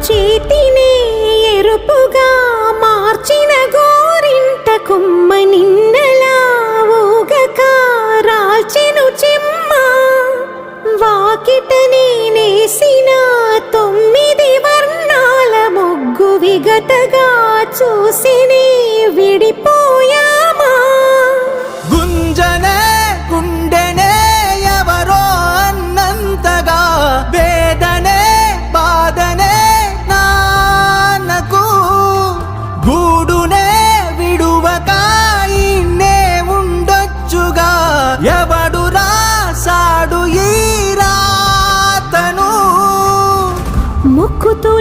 చేతినే ఎరుపుగా మార్చిన గోరింట కొమ్మ నిన్నలా ఊగక రాల్చెను చెమ్మ వాకిట నేనేసిన 9 వర్ణాల ముగ్గు విగతగా చూసినే విడిపోయామా గుంజనే గుండెనే ఎవరో అన్నంతగా వేదనే బాధనే నాన్నకు గూడునే విడువక ఇన్నే ఉండొచ్చుగా ఎవడు రాసాడు ఈ రాతను ముక్కుతో